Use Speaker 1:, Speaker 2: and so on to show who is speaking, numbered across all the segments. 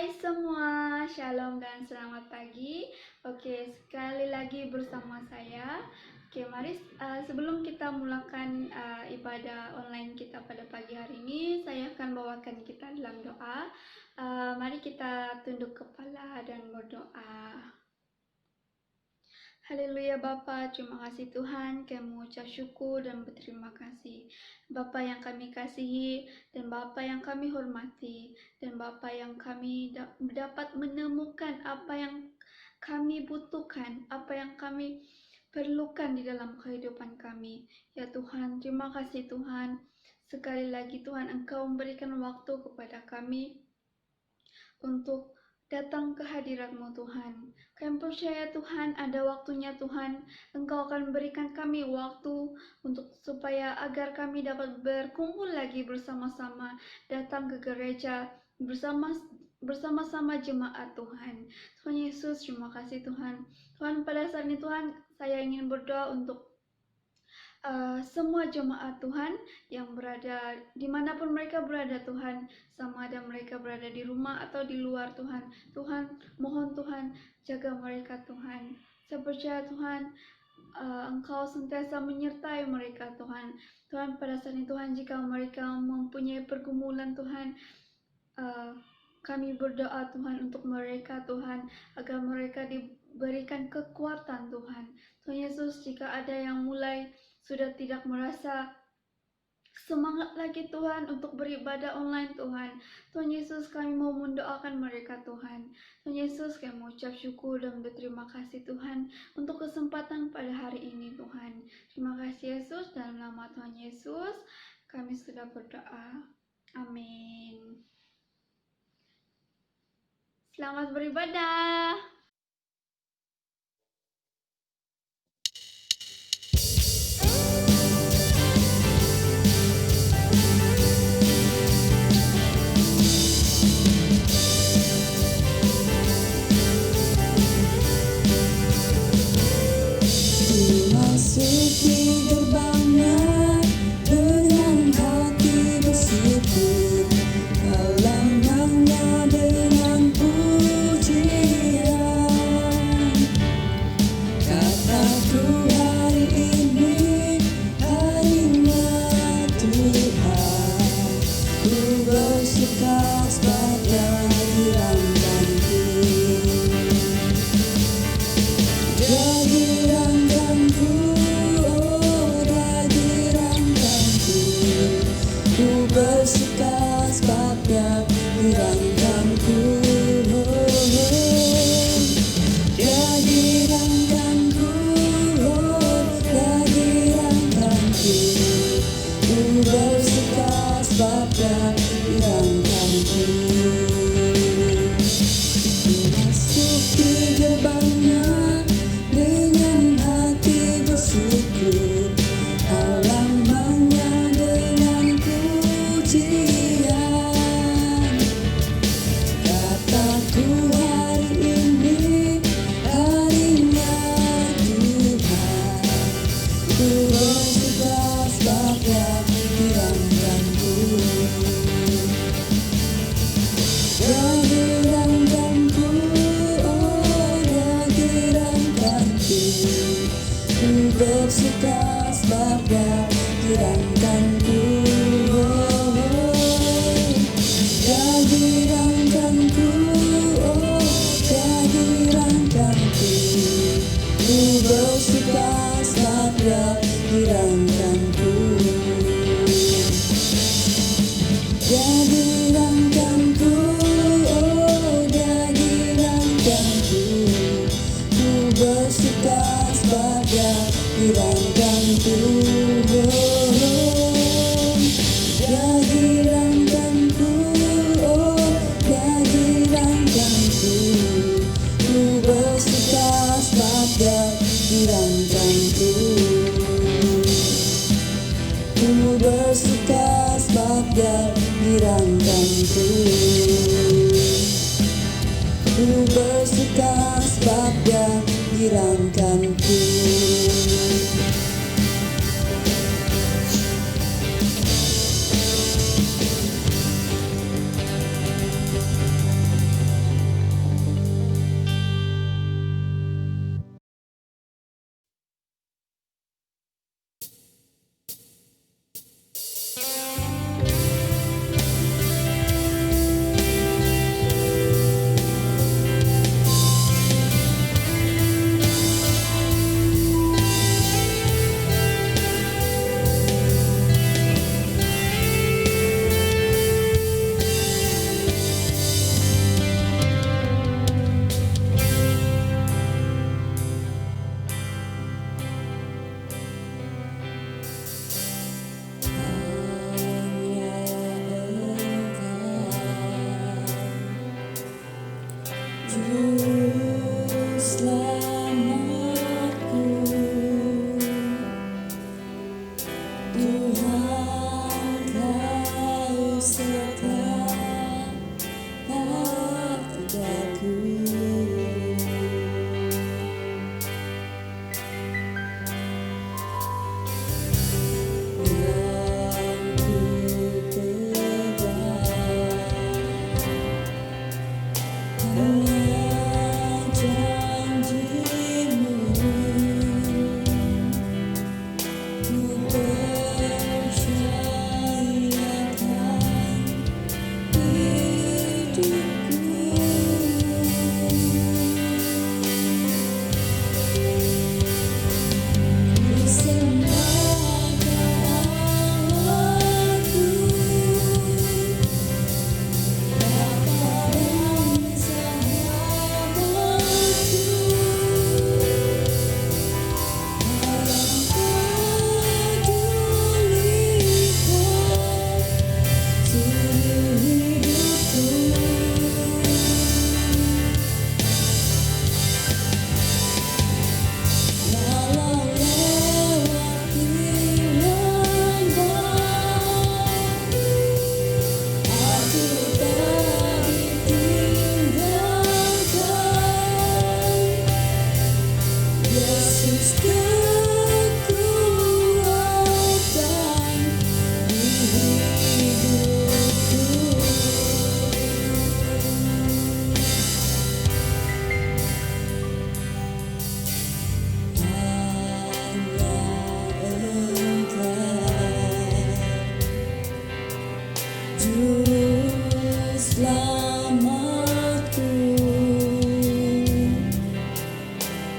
Speaker 1: Hai semua, shalom dan selamat pagi. Oke, sekali lagi bersama saya. Oke, mari sebelum kita mulakan ibadah online kita pada pagi hari ini, saya akan bawakan kita dalam doa. Mari kita tunduk kepala dan berdoa. Haleluya Bapa, terima kasih Tuhan, kami mengucap syukur dan berterima kasih. Bapa yang kami kasihi dan Bapa yang kami hormati dan Bapa yang kami dapat menemukan apa yang kami butuhkan, apa yang kami perlukan di dalam kehidupan kami. Ya Tuhan, terima kasih Tuhan. Sekali lagi Tuhan, Engkau memberikan waktu kepada kami untuk datang ke hadirat-Mu Tuhan. Kami percaya Tuhan ada waktunya Tuhan. Engkau akan berikan kami waktu supaya agar kami dapat berkumpul lagi bersama-sama, datang ke gereja bersama-sama jemaat Tuhan. Tuhan Yesus, terima kasih Tuhan. Tuhan, pada saat ini Tuhan, saya ingin berdoa untuk semua jemaat Tuhan yang berada dimanapun mereka berada Tuhan, sama ada mereka berada di rumah atau di luar Tuhan. Tuhan, mohon Tuhan jaga mereka Tuhan. Saya percaya Tuhan Engkau sentiasa menyertai mereka Tuhan. Tuhan, pada saat ini Tuhan, jika mereka mempunyai pergumulan Tuhan, kami berdoa Tuhan untuk mereka Tuhan, agar mereka diberikan kekuatan Tuhan. Tuhan Yesus, jika ada yang mulai sudah tidak merasa semangat lagi Tuhan untuk beribadah online Tuhan. Tuhan Yesus, kami mau mendoakan mereka Tuhan. Tuhan Yesus, kami mengucap syukur dan berterima kasih Tuhan untuk kesempatan pada hari ini Tuhan. Terima kasih Yesus, dalam nama Tuhan Yesus kami sudah berdoa. Amin. Selamat beribadah.
Speaker 2: Masuki gerbangnya dengan hati bersyukur, halamannya dengan pujian. Kataku hari ini harinya Tuhan, ku bersuka sebab kehadiran-Mu. Kehadiran-Mu, oh kehadiran-Mu, ku bersuka sebab kehadiran-Mu. Kehadiran-Mu, oh kehadiran-Mu, ku bersuka sebab kehadiran-Mu. Masuki gerbangnya dengan hati bersyukur, halamannya dengan pujian. Kataku hari ini harinya Tuhan, ku bersuka sebab kehadiran-Mu. Kehadiran-Mu, oh kehadiran-Mu, ku bersuka sebab kehadiran-Mu. Kehadiran-Mu, oh kehadiran-Mu, ku bersuka sebab kehadiran-Mu. Kehadiran-Mu, oh kehadiran-Mu, ku bersuka sebab kehadiran-Mu. Kehadiran-Mu, oh kehadiran-Mu, ku bersuka sebab kehadiran-Mu. Ku bersuka sebab kehadiran-Mu. Ku bersuka sebab kehadiran-Mu. Juru selamatku,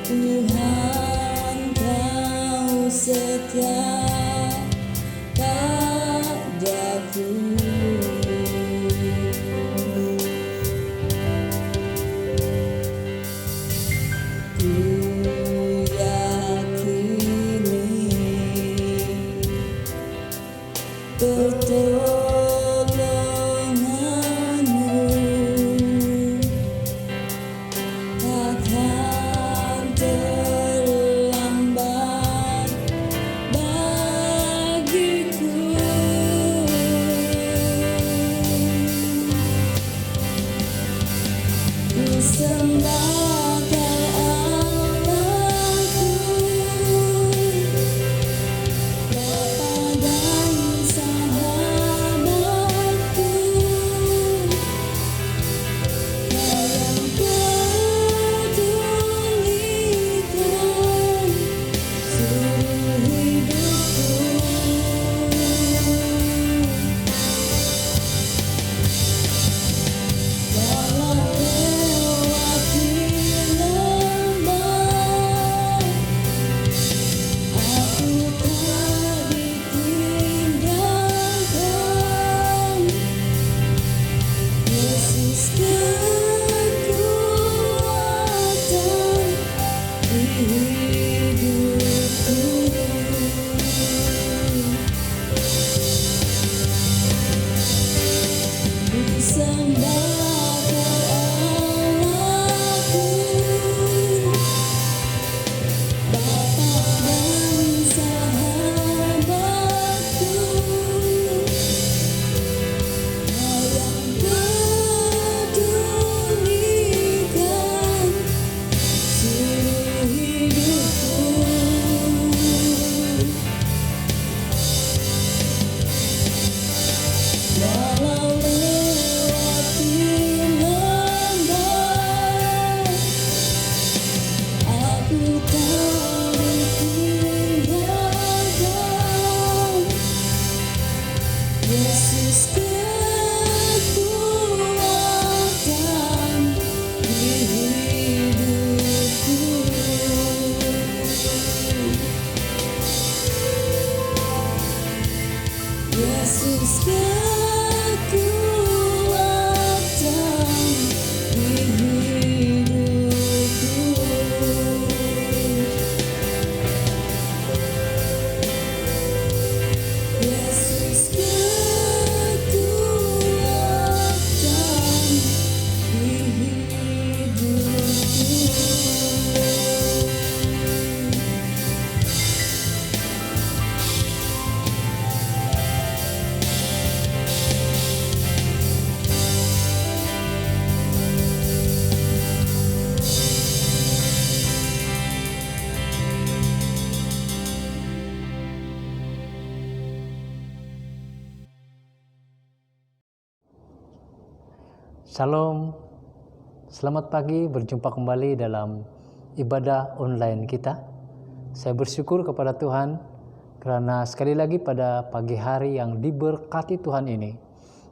Speaker 2: Tuhan Kau setia padaku. Ku yakini pertolonganmu takkan terlambat bagiku. Ku sembah Kau Allahku, Bapa dan sahabatku, Kau yang pedulikan seluruh hidupku. Walau lewati lembah, aku tak ditinggalkan. Yesus kekuatan di hidupku. Ku sembah Kau Allahku, Bapa dan sahabatku, Kau yang pedulikan seluruh hidupku. Walau lewati lembah, aku tak ditinggalkan. Yesus kekuatan di hidupku. Yesus kekuatan di hidupku. Yesus kekuatan di hidupku.
Speaker 3: Shalom, selamat pagi, berjumpa kembali dalam ibadah online kita. Saya bersyukur kepada Tuhan karena sekali lagi pada pagi hari yang diberkati Tuhan ini,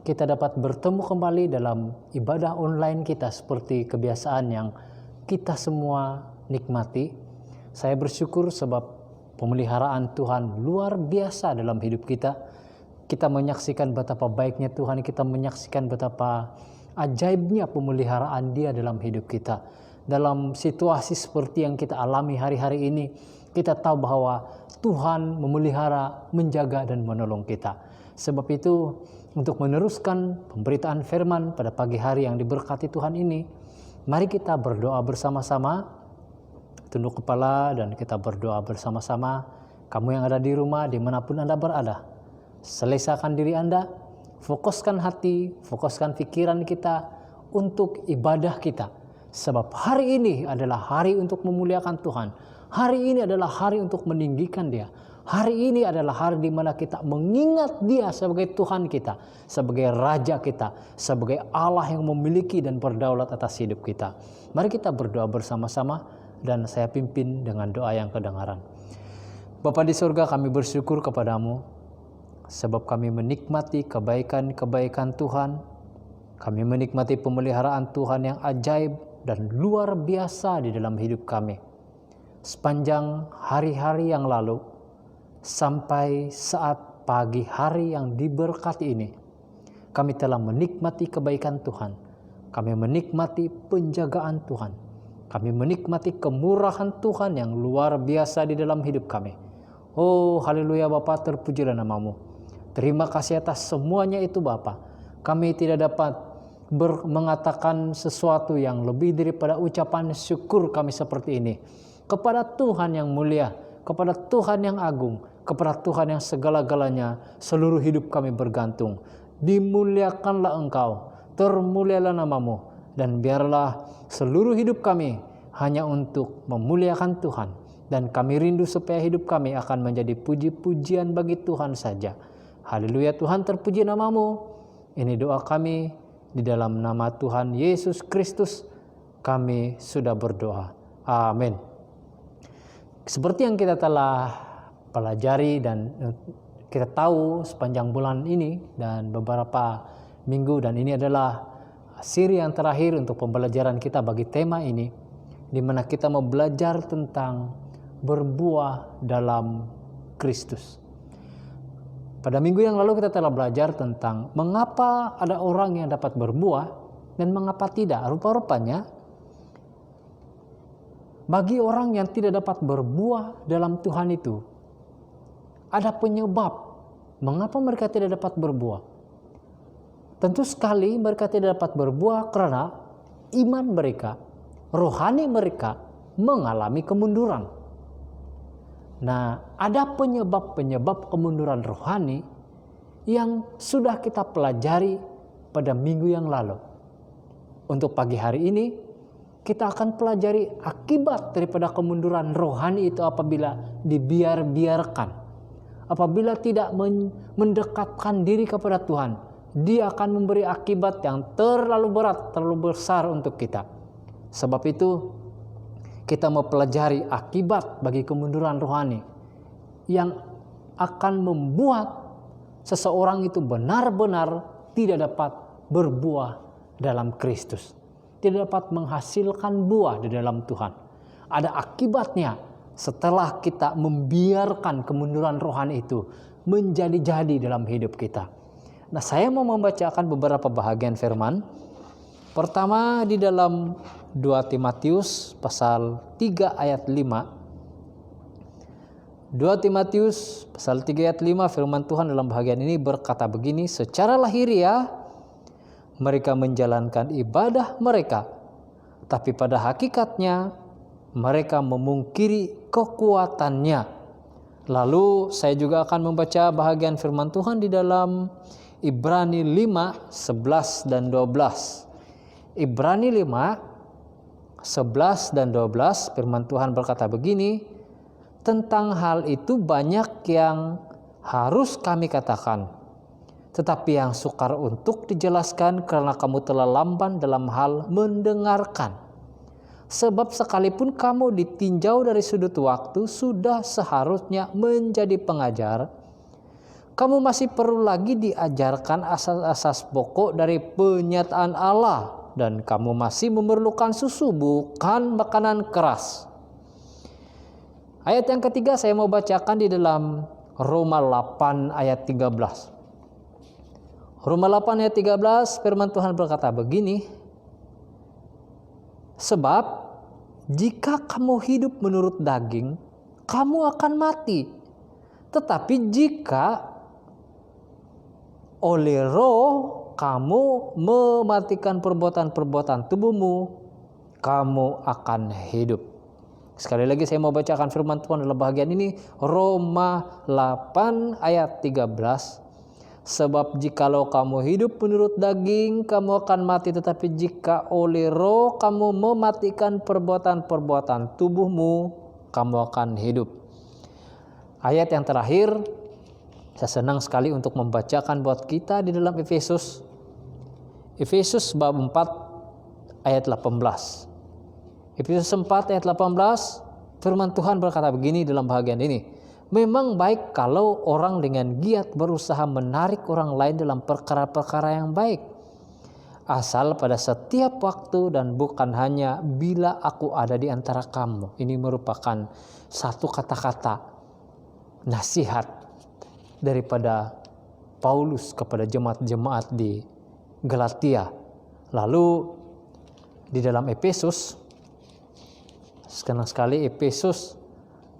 Speaker 3: kita dapat bertemu kembali dalam ibadah online kita seperti kebiasaan yang kita semua nikmati. Saya bersyukur sebab pemeliharaan Tuhan luar biasa dalam hidup kita. Kita menyaksikan betapa baiknya Tuhan, kita menyaksikan betapa ajaibnya pemeliharaan Dia dalam hidup kita. Dalam situasi seperti yang kita alami hari-hari ini, kita tahu bahwa Tuhan memelihara, menjaga dan menolong kita. Sebab itu, untuk meneruskan pemberitaan firman pada pagi hari yang diberkati Tuhan ini, mari kita berdoa bersama-sama, tunduk kepala dan kita berdoa bersama-sama. Kamu yang ada di rumah, dimanapun Anda berada, selesakan diri Anda, fokuskan hati, fokuskan pikiran kita untuk ibadah kita. Sebab hari ini adalah hari untuk memuliakan Tuhan. Hari ini adalah hari untuk meninggikan Dia. Hari ini adalah hari di mana kita mengingat Dia sebagai Tuhan kita, sebagai Raja kita, sebagai Allah yang memiliki dan berdaulat atas hidup kita. Mari kita berdoa bersama-sama dan saya pimpin dengan doa yang kedengaran. Bapa di surga, kami bersyukur kepadamu. sebab kami menikmati kebaikan-kebaikan Tuhan. Kami menikmati pemeliharaan Tuhan yang ajaib dan luar biasa di dalam hidup kami. Sepanjang hari-hari yang lalu, sampai saat pagi hari yang diberkati ini, kami telah menikmati kebaikan Tuhan. Kami menikmati penjagaan Tuhan. Kami menikmati kemurahan Tuhan yang luar biasa di dalam hidup kami. Oh, haleluya Bapa, terpujilah nama-Mu. Terima kasih atas semuanya itu Bapa. Kami tidak dapat mengatakan sesuatu yang lebih daripada ucapan syukur kami seperti ini. Kepada Tuhan yang mulia, kepada Tuhan yang agung, kepada Tuhan yang segala-galanya seluruh hidup kami bergantung. Dimuliakanlah Engkau, termulialah nama-Mu, dan biarlah seluruh hidup kami hanya untuk memuliakan Tuhan. Dan kami rindu supaya hidup kami akan menjadi puji-pujian bagi Tuhan saja. Haleluya, Tuhan terpuji nama-Mu. Ini doa kami di dalam nama Tuhan Yesus Kristus. Kami sudah berdoa. Amin. Seperti yang kita telah pelajari dan kita tahu sepanjang bulan ini dan beberapa minggu, dan ini adalah seri yang terakhir untuk pembelajaran kita bagi tema ini, di mana kita mau belajar tentang berbuah dalam Kristus. Pada minggu yang lalu kita telah belajar tentang mengapa ada orang yang dapat berbuah dan mengapa tidak. Rupa-rupanya bagi orang yang tidak dapat berbuah dalam Tuhan itu ada penyebab mengapa mereka tidak dapat berbuah. Tentu sekali mereka tidak dapat berbuah karena iman mereka, rohani mereka mengalami kemunduran. Nah, ada penyebab-penyebab kemunduran rohani yang sudah kita pelajari pada minggu yang lalu. Untuk pagi hari ini, kita akan pelajari akibat daripada kemunduran rohani itu apabila dibiarkan. Apabila tidak mendekatkan diri kepada Tuhan, Dia akan memberi akibat yang terlalu berat, terlalu besar untuk kita. Sebab itu, kita mau pelajari akibat bagi kemunduran rohani yang akan membuat seseorang itu benar-benar tidak dapat berbuah dalam Kristus. Tidak dapat menghasilkan buah di dalam Tuhan. Ada akibatnya setelah kita membiarkan kemunduran rohani itu menjadi-jadi dalam hidup kita. Nah, saya mau membacakan beberapa bahagian firman. Pertama di dalam 2 Timotius pasal 3 ayat 5. 2 Timotius pasal 3 ayat 5, firman Tuhan dalam bahagian ini berkata begini, secara lahiriah mereka menjalankan ibadah mereka, tapi pada hakikatnya mereka memungkiri kekuatannya. Lalu saya juga akan membaca bahagian firman Tuhan di dalam Ibrani 5, 11 dan 12. Ibrani 5, 11 dan 12, firman Tuhan berkata begini, tentang hal itu banyak yang harus kami katakan, tetapi yang sukar untuk dijelaskan karena kamu telah lamban dalam hal mendengarkan. Sebab sekalipun kamu ditinjau dari sudut waktu, sudah seharusnya menjadi pengajar, kamu masih perlu lagi diajarkan asas-asas pokok dari penyataan Allah, dan kamu masih memerlukan susu, bukan makanan keras. Ayat yang ketiga saya mau bacakan di dalam Roma 8 ayat 13. Roma 8 ayat 13, firman Tuhan berkata begini, sebab jika kamu hidup menurut daging, kamu akan mati. Tetapi jika oleh roh kamu mematikan perbuatan-perbuatan tubuhmu, kamu akan hidup. Sekali lagi saya mau bacakan firman Tuhan dalam bahagian ini, Roma 8 ayat 13. Sebab jikalau kamu hidup menurut daging, kamu akan mati. Tetapi jika oleh roh kamu mematikan perbuatan-perbuatan tubuhmu, kamu akan hidup. Ayat yang terakhir, saya senang sekali untuk membacakan buat kita di dalam Efesus. Efesus bab 4 ayat 18. Efesus 4 ayat 18, firman Tuhan berkata begini dalam bahagian ini. Memang baik kalau orang dengan giat berusaha menarik orang lain dalam perkara-perkara yang baik. Asal pada setiap waktu dan bukan hanya bila aku ada di antara kamu. Ini merupakan satu kata-kata nasihat daripada Paulus kepada jemaat-jemaat di Galatia. Lalu di dalam Efesus, sekarang sekali Efesus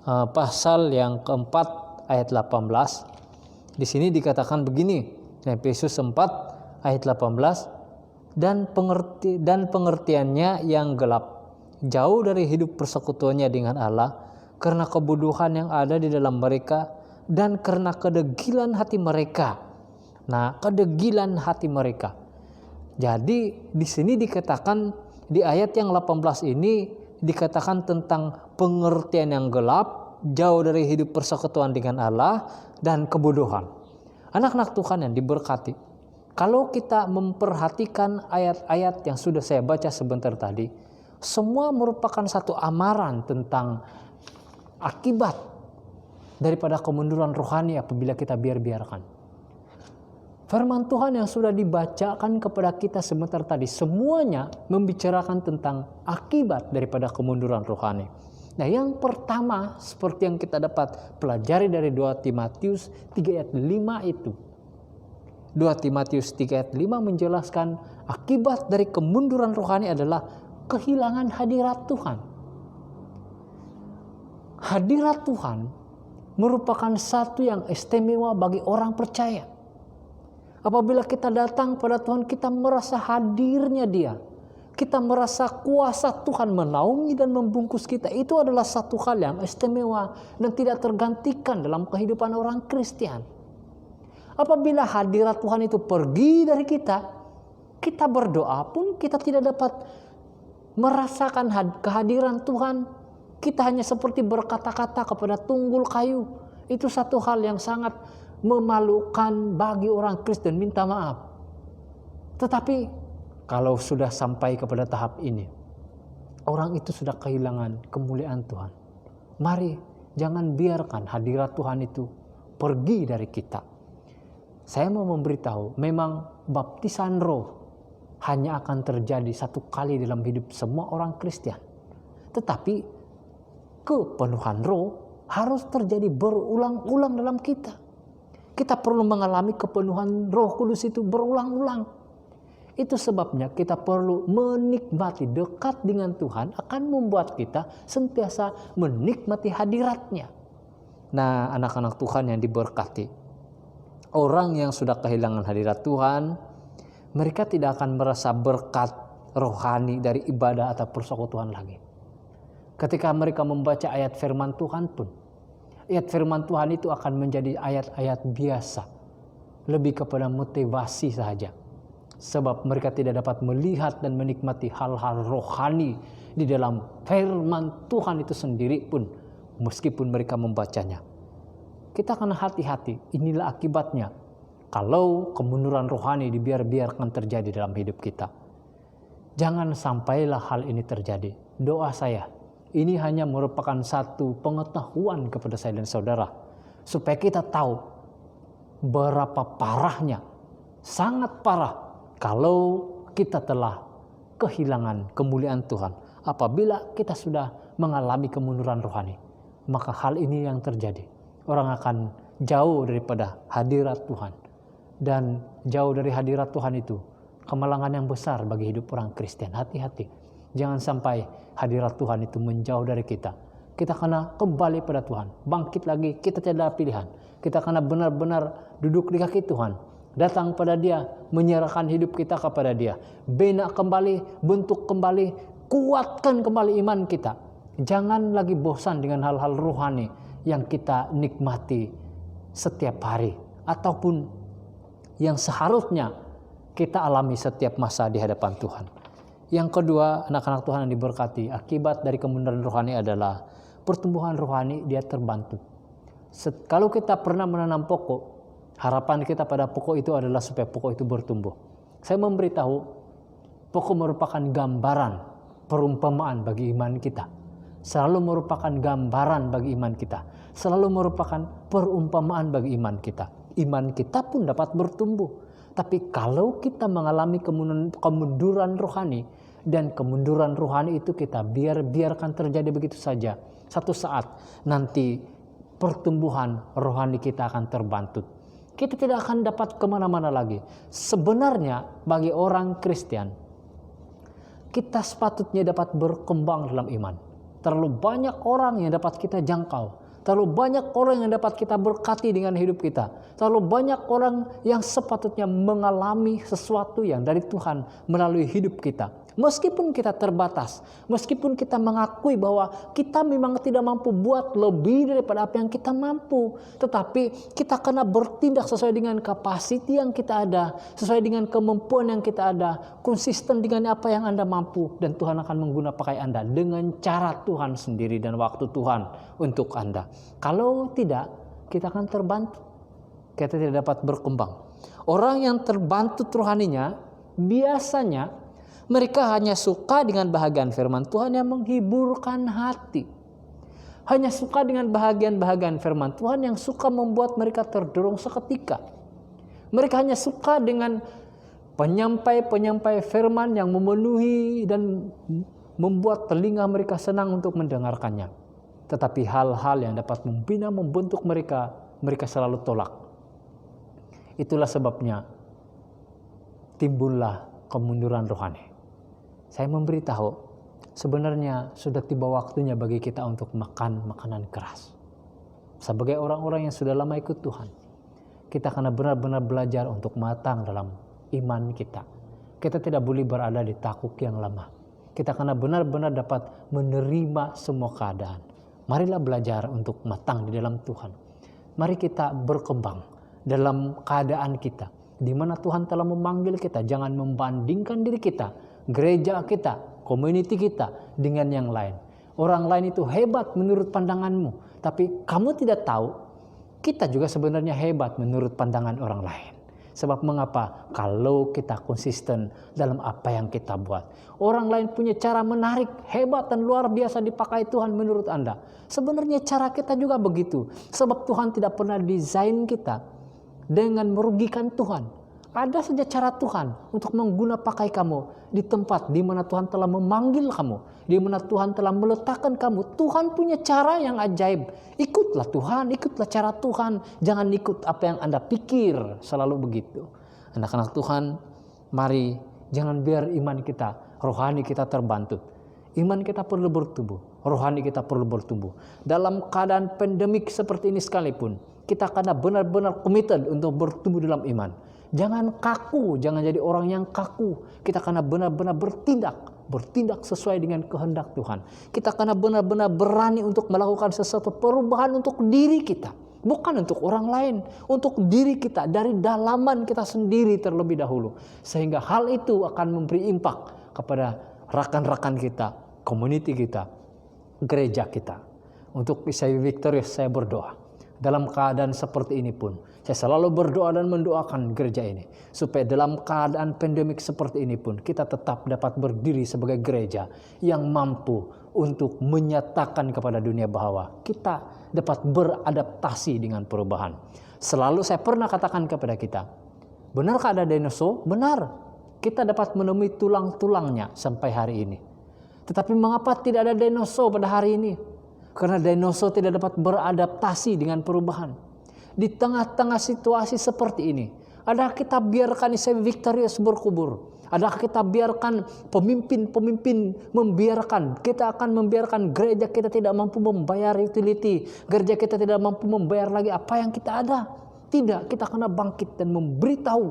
Speaker 3: pasal yang keempat ayat 18, di sini dikatakan begini, Efesus 4 ayat 18, dan pengertiannya yang gelap, jauh dari hidup persekutuannya dengan Allah, karena kebodohan yang ada di dalam mereka, dan karena kedegilan hati mereka. Nah, kedegilan hati mereka. Jadi di sini dikatakan, di ayat yang 18 ini dikatakan tentang pengertian yang gelap, jauh dari hidup persekutuan dengan Allah, dan kebodohan. Anak-anak Tuhan yang diberkati, kalau kita memperhatikan ayat-ayat yang sudah saya baca sebentar tadi, semua merupakan satu amaran tentang akibat daripada kemunduran rohani apabila kita biarkan. Firman Tuhan yang sudah dibacakan kepada kita sebentar tadi, semuanya membicarakan tentang akibat daripada kemunduran rohani. Nah, yang pertama seperti yang kita dapat pelajari dari 2 Timotius 3 ayat 5 itu. 2 Timotius 3 ayat 5 menjelaskan akibat dari kemunduran rohani adalah kehilangan hadirat Tuhan. Hadirat Tuhan merupakan satu yang istimewa bagi orang percaya. Apabila kita datang pada Tuhan, kita merasa hadirnya Dia. Kita merasa kuasa Tuhan menaungi dan membungkus kita. Itu adalah satu hal yang istimewa dan tidak tergantikan dalam kehidupan orang Kristen. Apabila hadirat Tuhan itu pergi dari kita, kita berdoa pun kita tidak dapat merasakan kehadiran Tuhan. Kita hanya seperti berkata-kata kepada tunggul kayu. Itu satu hal yang sangat memalukan bagi orang Kristen, minta maaf. Tetapi kalau sudah sampai kepada tahap ini, orang itu sudah kehilangan kemuliaan Tuhan. Mari jangan biarkan hadirat Tuhan itu pergi dari kita. Saya mau memberitahu, memang baptisan roh hanya akan terjadi satu kali dalam hidup semua orang Kristen. Tetapi kepenuhan roh harus terjadi berulang-ulang dalam kita. Kita perlu mengalami kepenuhan Roh Kudus itu berulang-ulang. Itu sebabnya kita perlu menikmati dekat dengan Tuhan, akan membuat kita sentiasa menikmati hadirat-Nya. Nah, anak-anak Tuhan yang diberkati, orang yang sudah kehilangan hadirat Tuhan, mereka tidak akan merasa berkat rohani dari ibadah atau persekutuan lagi. Ketika mereka membaca ayat firman Tuhan pun, ayat firman Tuhan itu akan menjadi ayat-ayat biasa, lebih kepada motivasi saja. Sebab mereka tidak dapat melihat dan menikmati hal-hal rohani di dalam firman Tuhan itu sendiri pun, meskipun mereka membacanya. Kita akan hati-hati, inilah akibatnya kalau kemunduran rohani dibiarkan terjadi dalam hidup kita. Jangan sampailah hal ini terjadi. Doa saya, ini hanya merupakan satu pengetahuan kepada saya dan saudara, supaya kita tahu berapa parahnya, sangat parah kalau kita telah kehilangan kemuliaan Tuhan. Apabila kita sudah mengalami kemunduran rohani, maka hal ini yang terjadi. Orang akan jauh daripada hadirat Tuhan. Dan jauh dari hadirat Tuhan itu kemalangan yang besar bagi hidup orang Kristen. Hati-hati. Jangan sampai hadirat Tuhan itu menjauh dari kita. Kita kena kembali pada Tuhan. Bangkit lagi, kita tidak ada pilihan. Kita kena benar-benar duduk di kaki Tuhan. Datang pada Dia, menyerahkan hidup kita kepada Dia. Bina kembali, bentuk kembali, kuatkan kembali iman kita. Jangan lagi bosan dengan hal-hal rohani yang kita nikmati setiap hari. Ataupun yang seharusnya kita alami setiap masa di hadapan Tuhan. Yang kedua, anak-anak Tuhan yang diberkati, akibat dari kemunduran rohani adalah pertumbuhan rohani dia terbantu. Kalau kita pernah menanam pokok, harapan kita pada pokok itu adalah supaya pokok itu bertumbuh. Saya memberitahu, pokok merupakan gambaran, perumpamaan bagi iman kita. Selalu merupakan gambaran bagi iman kita. selalu merupakan perumpamaan bagi iman kita. Iman kita pun dapat bertumbuh. Tapi kalau kita mengalami kemunduran rohani, dan kemunduran rohani itu kita biarkan terjadi begitu saja, satu saat nanti pertumbuhan rohani kita akan terbantut. Kita tidak akan dapat kemana-mana lagi. Sebenarnya bagi orang Kristen, kita sepatutnya dapat berkembang dalam iman. Terlalu banyak orang yang dapat kita jangkau. Terlalu banyak orang yang dapat kita berkati dengan hidup kita. Terlalu banyak orang yang sepatutnya mengalami sesuatu yang dari Tuhan melalui hidup kita. Meskipun kita terbatas, meskipun kita mengakui bahwa kita memang tidak mampu buat lebih daripada apa yang kita mampu, tetapi kita kena bertindak sesuai dengan kapasiti yang kita ada, sesuai dengan kemampuan yang kita ada, konsisten dengan apa yang Anda mampu, dan Tuhan akan menggunakan pakai Anda dengan cara Tuhan sendiri dan waktu Tuhan untuk Anda. Kalau tidak, kita akan terbantu. Kita tidak dapat berkembang. Orang yang terbantu rohaninya biasanya mereka hanya suka dengan bahagian firman Tuhan yang menghiburkan hati. Hanya suka dengan bahagian-bahagian firman Tuhan yang suka membuat mereka terdorong seketika. Mereka hanya suka dengan penyampai-penyampai firman yang memenuhi dan membuat telinga mereka senang untuk mendengarkannya. Tetapi hal-hal yang dapat membina, membentuk mereka, mereka selalu tolak. Itulah sebabnya timbullah kemunduran rohani. Saya memberitahu, sebenarnya sudah tiba waktunya bagi kita untuk makan makanan keras. Sebagai orang-orang yang sudah lama ikut Tuhan, kita akan benar-benar belajar untuk matang dalam iman kita. Kita tidak boleh berada di takuk yang lama. Kita akan benar-benar dapat menerima semua keadaan. Marilah belajar untuk matang di dalam Tuhan. Mari kita berkembang dalam keadaan kita, di mana Tuhan telah memanggil kita. Jangan membandingkan diri kita, gereja kita, community kita dengan yang lain. Orang lain itu hebat menurut pandanganmu, tapi kamu tidak tahu kita juga sebenarnya hebat menurut pandangan orang lain. Sebab mengapa? Kalau kita konsisten dalam apa yang kita buat. Orang lain punya cara menarik, hebat dan luar biasa dipakai Tuhan menurut Anda. Sebenarnya cara kita juga begitu. Sebab Tuhan tidak pernah desain kita dengan merugikan Tuhan. Ada saja cara Tuhan untuk mengguna pakai kamu di tempat di mana Tuhan telah memanggil kamu, di mana Tuhan telah meletakkan kamu. Tuhan punya cara yang ajaib. Ikutlah Tuhan, ikutlah cara Tuhan. Jangan ikut apa yang Anda pikir, selalu begitu. Anak-anak Tuhan, mari jangan biar iman kita, rohani kita terbantut. Iman kita perlu bertumbuh, rohani kita perlu bertumbuh. Dalam keadaan pandemik seperti ini sekalipun, kita karena benar-benar committed untuk bertumbuh dalam iman. Jangan kaku, jangan jadi orang yang kaku. Kita karena benar-benar bertindak sesuai dengan kehendak Tuhan. Kita karena benar-benar berani untuk melakukan sesuatu perubahan untuk diri kita. Bukan untuk orang lain, untuk diri kita, dari dalaman kita sendiri terlebih dahulu. Sehingga hal itu akan memberi impact kepada rakan-rakan kita, community kita, gereja kita. Untuk saya victorious, saya berdoa. Dalam keadaan seperti ini pun, saya selalu berdoa dan mendoakan gereja ini. Supaya dalam keadaan pandemik seperti ini pun, kita tetap dapat berdiri sebagai gereja yang mampu untuk menyatakan kepada dunia bahwa kita dapat beradaptasi dengan perubahan. Selalu saya pernah katakan kepada kita, benarkah ada dinosaurus? Benar. Kita dapat menemui tulang-tulangnya sampai hari ini. Tetapi mengapa tidak ada dinosaurus pada hari ini? Karena dinosaurus tidak dapat beradaptasi dengan perubahan. Di tengah-tengah situasi seperti ini, adakah kita biarkan Isa Victorious berkubur? Adakah kita biarkan pemimpin-pemimpin membiarkan? Kita akan membiarkan gereja kita tidak mampu membayar utility. Gereja kita tidak mampu membayar lagi apa yang kita ada. Tidak, kita kena bangkit dan memberitahu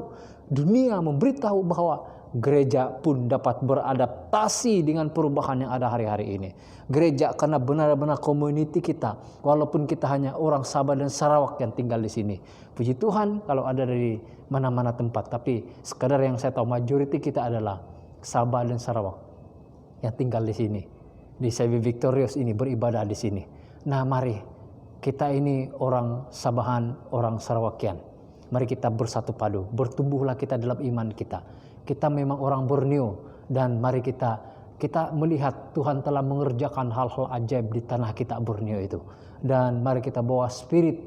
Speaker 3: dunia, memberitahu bahwa gereja pun dapat beradaptasi dengan perubahan yang ada hari-hari ini. Gereja karena benar-benar community kita, walaupun kita hanya orang Sabah dan Sarawak yang tinggal di sini. Puji Tuhan kalau ada dari mana-mana tempat, tapi sekadar yang saya tahu majority kita adalah Sabah dan Sarawak yang tinggal di sini. Di Sabi Victorious ini beribadah di sini. Nah, mari kita ini orang Sabahan, orang Sarawakian. Mari kita bersatu padu, bertumbuhlah kita dalam iman kita. Kita memang orang Borneo dan mari kita Kita melihat Tuhan telah mengerjakan hal-hal ajaib di tanah kita Borneo itu. Dan mari kita bawa spirit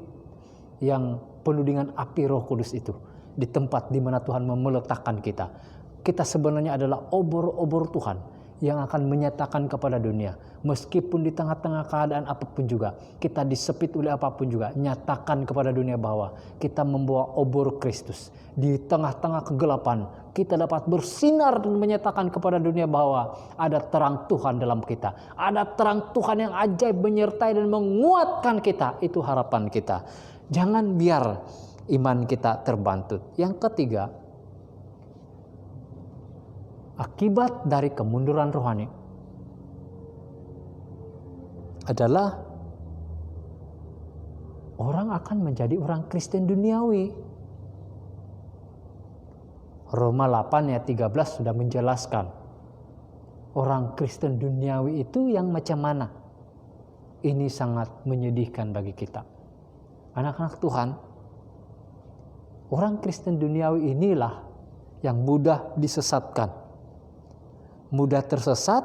Speaker 3: yang penuh dengan api Roh Kudus itu di tempat di mana Tuhan meletakkan kita. Kita sebenarnya adalah obor-obor Tuhan yang akan menyatakan kepada dunia, meskipun di tengah-tengah keadaan apapun juga, kita disepit oleh apapun juga, nyatakan kepada dunia bahwa kita membawa obor Kristus. Di tengah-tengah kegelapan, kita dapat bersinar dan menyatakan kepada dunia bahwa ada terang Tuhan dalam kita. Ada terang Tuhan yang ajaib menyertai dan menguatkan kita. Itu harapan kita. Jangan biar iman kita terbantut. Yang ketiga, akibat dari kemunduran rohani adalah orang akan menjadi orang Kristen duniawi. Roma 8 ayat 13 sudah menjelaskan orang Kristen duniawi itu yang macam mana. Ini sangat menyedihkan bagi kita. Anak-anak Tuhan, orang Kristen duniawi inilah yang mudah disesatkan, mudah tersesat,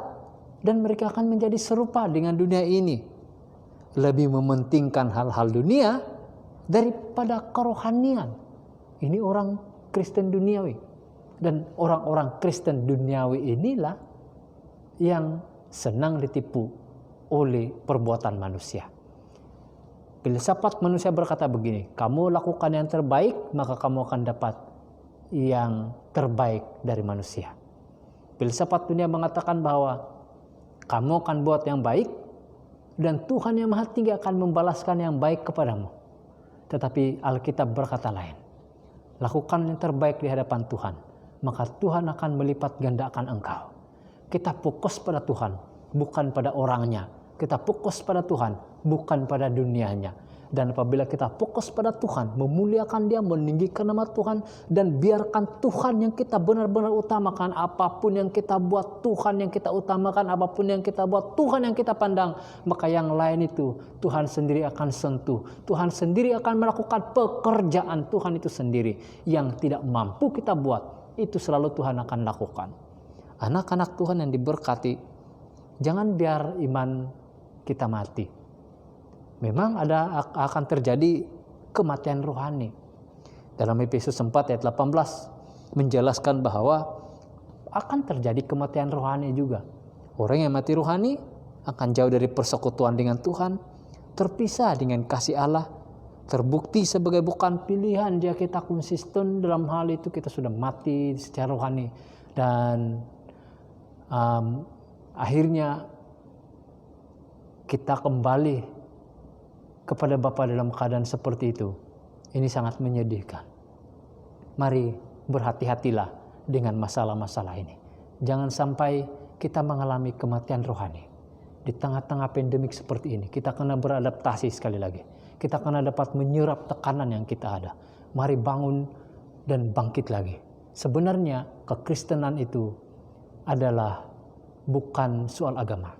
Speaker 3: dan mereka akan menjadi serupa dengan dunia ini. Lebih mementingkan hal-hal dunia daripada kerohanian. Ini orang Kristen duniawi. Dan orang-orang Kristen duniawi inilah yang senang ditipu oleh perbuatan manusia. Filsafat manusia berkata begini, kamu lakukan yang terbaik, maka kamu akan dapat yang terbaik dari manusia. Filsafat dunia mengatakan bahwa kamu akan buat yang baik dan Tuhan yang Maha Tinggi akan membalaskan yang baik kepadamu. Tetapi Alkitab berkata lain. Lakukan yang terbaik di hadapan Tuhan, maka Tuhan akan melipat gandakan engkau. Kita fokus pada Tuhan, bukan pada orangnya. Kita fokus pada Tuhan, bukan pada dunianya. Dan apabila kita fokus pada Tuhan, memuliakan Dia, meninggikan nama Tuhan, dan biarkan Tuhan yang kita benar-benar utamakan, apapun yang kita buat Tuhan yang kita utamakan, apapun yang kita buat Tuhan yang kita pandang, maka yang lain itu Tuhan sendiri akan sentuh. Tuhan sendiri akan melakukan pekerjaan Tuhan itu sendiri. Yang tidak mampu kita buat, itu selalu Tuhan akan lakukan. Anak-anak Tuhan yang diberkati, jangan biar iman kita mati. Memang akan terjadi kematian rohani. Dalam Efesus 4 ayat 18 menjelaskan bahwa akan terjadi kematian rohani juga. Orang yang mati rohani akan jauh dari persekutuan dengan Tuhan, terpisah dengan kasih Allah, terbukti sebagai bukan pilihan dia kita konsisten dalam hal itu, kita sudah mati secara rohani. Dan akhirnya kita kembali kepada Bapa dalam keadaan seperti itu. Ini sangat menyedihkan. Mari berhati-hatilah dengan masalah-masalah ini. Jangan sampai kita mengalami kematian rohani. Di tengah-tengah pandemik seperti ini, kita kena beradaptasi sekali lagi. Kita kena dapat menyerap tekanan yang kita ada. Mari bangun dan bangkit lagi. Sebenarnya kekristenan itu adalah bukan soal agama.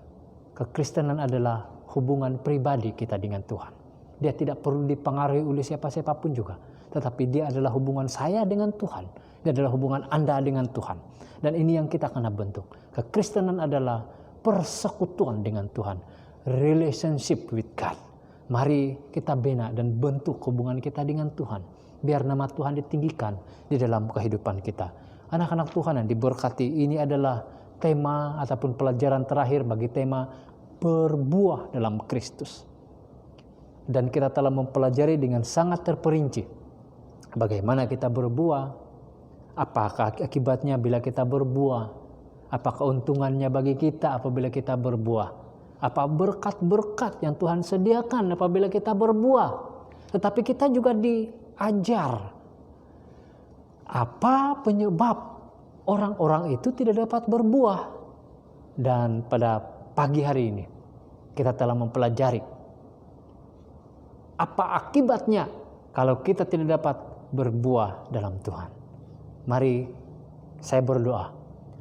Speaker 3: Kekristenan adalah hubungan pribadi kita dengan Tuhan. Dia tidak perlu dipengaruhi oleh siapa-siapapun juga. Tetapi dia adalah hubungan saya dengan Tuhan. Dia adalah hubungan Anda dengan Tuhan. Dan ini yang kita kena bentuk. Kekristenan adalah persekutuan dengan Tuhan. Relationship with God. Mari kita bina dan bentuk hubungan kita dengan Tuhan. Biar nama Tuhan ditinggikan di dalam kehidupan kita. Anak-anak Tuhan yang diberkati, ini adalah tema ataupun pelajaran terakhir bagi tema berbuah dalam Kristus. Dan kita telah mempelajari dengan sangat terperinci bagaimana kita berbuah, apakah akibatnya bila kita berbuah, apa keuntungannya bagi kita apabila kita berbuah, apa berkat-berkat yang Tuhan sediakan apabila kita berbuah. Tetapi kita juga diajar apa penyebab orang-orang itu tidak dapat berbuah. Dan pada pagi hari ini kita telah mempelajari apa akibatnya kalau kita tidak dapat berbuah dalam Tuhan. Mari saya berdoa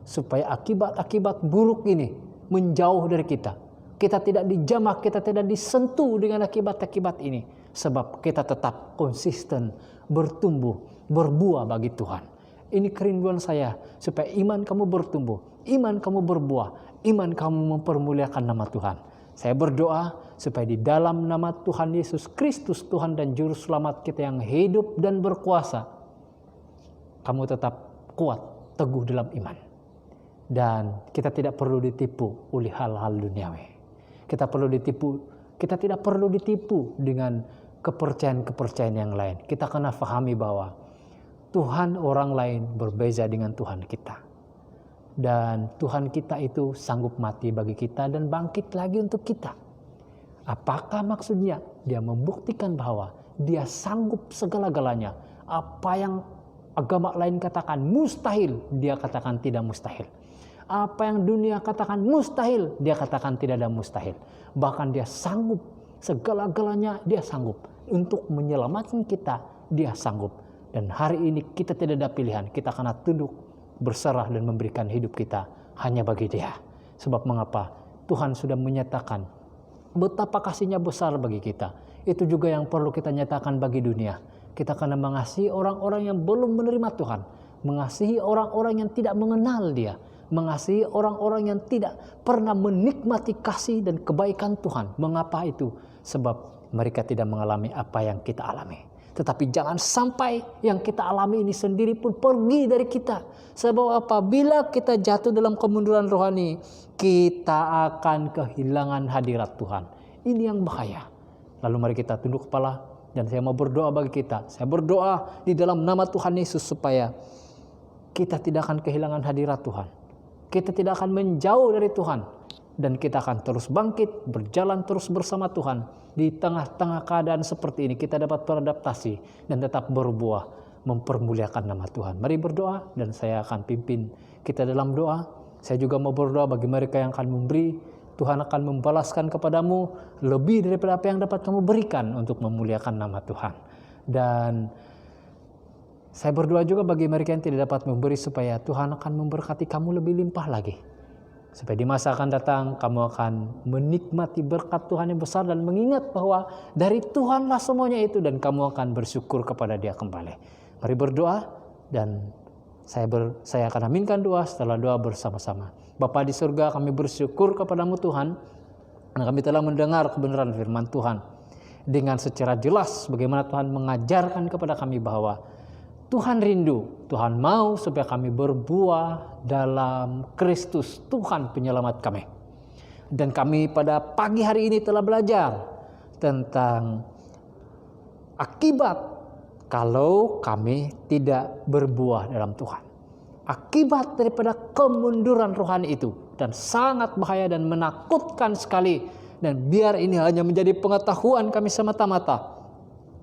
Speaker 3: supaya akibat-akibat buruk ini menjauh dari kita. Kita tidak dijamah, kita tidak disentuh dengan akibat-akibat ini. Sebab kita tetap konsisten bertumbuh, berbuah bagi Tuhan. Ini kerinduan saya supaya iman kamu bertumbuh. iman kamu berbuah, iman kamu mempermuliakan nama Tuhan. Saya berdoa supaya di dalam nama Tuhan Yesus Kristus, Tuhan dan Juru Selamat kita yang hidup dan berkuasa, kamu tetap kuat, teguh dalam iman. Dan kita tidak perlu ditipu oleh hal-hal duniawi. Kita tidak perlu ditipu dengan kepercayaan-kepercayaan yang lain. Kita kena pahami bahwa Tuhan orang lain berbeza dengan Tuhan kita. Dan Tuhan kita itu sanggup mati bagi kita dan bangkit lagi untuk kita. Apakah maksudnya? Dia membuktikan bahwa dia sanggup segala-galanya. Apa yang agama lain katakan mustahil, dia katakan tidak mustahil. Apa yang dunia katakan mustahil, dia katakan tidak ada mustahil. Bahkan dia sanggup, segala-galanya dia sanggup. Untuk menyelamatkan kita, dia sanggup. Dan hari ini kita tidak ada pilihan, kita akan tunduk, berserah dan memberikan hidup kita hanya bagi dia. Sebab mengapa? Tuhan sudah menyatakan betapa kasihnya besar bagi kita. Itu juga yang perlu kita nyatakan bagi dunia. Kita akan mengasihi orang-orang yang belum menerima Tuhan, mengasihi orang-orang yang tidak mengenal dia, mengasihi orang-orang yang tidak pernah menikmati kasih dan kebaikan Tuhan. Mengapa itu? Sebab mereka tidak mengalami apa yang kita alami. Tetapi jangan sampai yang kita alami ini sendiri pun pergi dari kita. Sebab apabila kita jatuh dalam kemunduran rohani, kita akan kehilangan hadirat Tuhan. Ini yang bahaya. Lalu mari kita tunduk kepala dan saya mau berdoa bagi kita. Saya berdoa di dalam nama Tuhan Yesus supaya kita tidak akan kehilangan hadirat Tuhan. Kita tidak akan menjauh dari Tuhan. Dan kita akan terus bangkit, berjalan terus bersama Tuhan. Di tengah-tengah keadaan seperti ini kita dapat beradaptasi dan tetap berbuah, mempermuliakan nama Tuhan. Mari berdoa dan saya akan pimpin kita dalam doa. Saya juga mau berdoa bagi mereka yang akan memberi. Tuhan akan membalaskan kepadamu lebih daripada apa yang dapat kamu berikan untuk memuliakan nama Tuhan. Dan saya berdoa juga bagi mereka yang tidak dapat memberi supaya Tuhan akan memberkati kamu lebih limpah lagi. Supaya di masa akan datang kamu akan menikmati berkat Tuhan yang besar dan mengingat bahwa dari Tuhanlah semuanya itu dan kamu akan bersyukur kepada Dia kembali. Mari berdoa dan saya akan aminkan doa setelah doa bersama-sama. Bapa di surga, kami bersyukur kepadamu Tuhan. Dan kami telah mendengar kebenaran firman Tuhan dengan secara jelas bagaimana Tuhan mengajarkan kepada kami bahwa Tuhan rindu, Tuhan mau supaya kami berbuah dalam Kristus, Tuhan penyelamat kami. Dan kami pada pagi hari ini telah belajar tentang akibat kalau kami tidak berbuah dalam Tuhan. Akibat daripada kemunduran rohani itu dan sangat bahaya dan menakutkan sekali. Dan biar ini hanya menjadi pengetahuan kami semata-mata,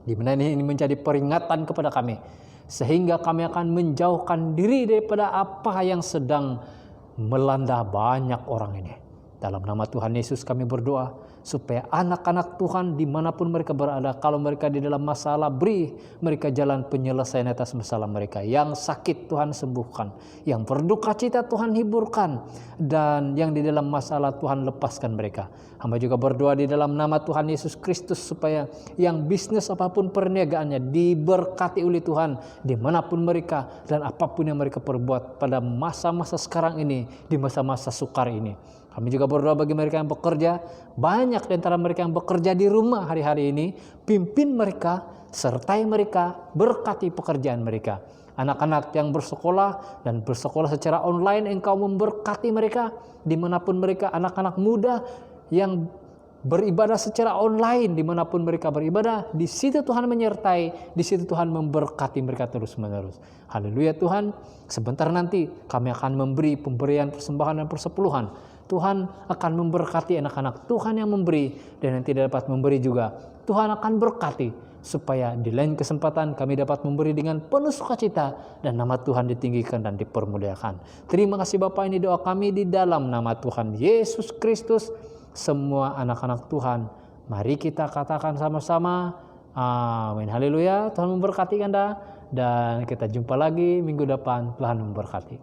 Speaker 3: di mana ini menjadi peringatan kepada kami. Sehingga kami akan menjauhkan diri daripada apa yang sedang melanda banyak orang ini. Dalam nama Tuhan Yesus kami berdoa supaya anak-anak Tuhan dimanapun mereka berada, kalau mereka di dalam masalah, beri mereka jalan penyelesaian atas masalah mereka. Yang sakit Tuhan sembuhkan, yang berduka cita Tuhan hiburkan, dan yang di dalam masalah Tuhan lepaskan mereka. Hamba juga berdoa di dalam nama Tuhan Yesus Kristus supaya yang bisnis apapun perniagaannya diberkati oleh Tuhan dimanapun mereka dan apapun yang mereka perbuat pada masa-masa sekarang ini, di masa-masa sukar ini. Kami juga berdoa bagi mereka yang bekerja, banyak di antara mereka yang bekerja di rumah hari-hari ini, pimpin mereka, sertai mereka, berkati pekerjaan mereka. Anak-anak yang bersekolah dan bersekolah secara online, Engkau memberkati mereka dimanapun mereka. Anak-anak muda yang beribadah secara online dimanapun mereka beribadah, di situ Tuhan menyertai, di situ Tuhan memberkati mereka terus-menerus. Haleluya Tuhan. Sebentar nanti kami akan memberi pemberian persembahan dan persepuluhan. Tuhan akan memberkati anak-anak Tuhan yang memberi, dan yang tidak dapat memberi juga Tuhan akan berkati, supaya di lain kesempatan kami dapat memberi dengan penuh sukacita dan nama Tuhan ditinggikan dan dipermuliakan. Terima kasih Bapa, ini doa kami di dalam nama Tuhan Yesus Kristus. Semua anak-anak Tuhan, mari kita katakan sama-sama amin. Haleluya. Tuhan memberkati Anda dan kita jumpa lagi minggu depan. Tuhan memberkati.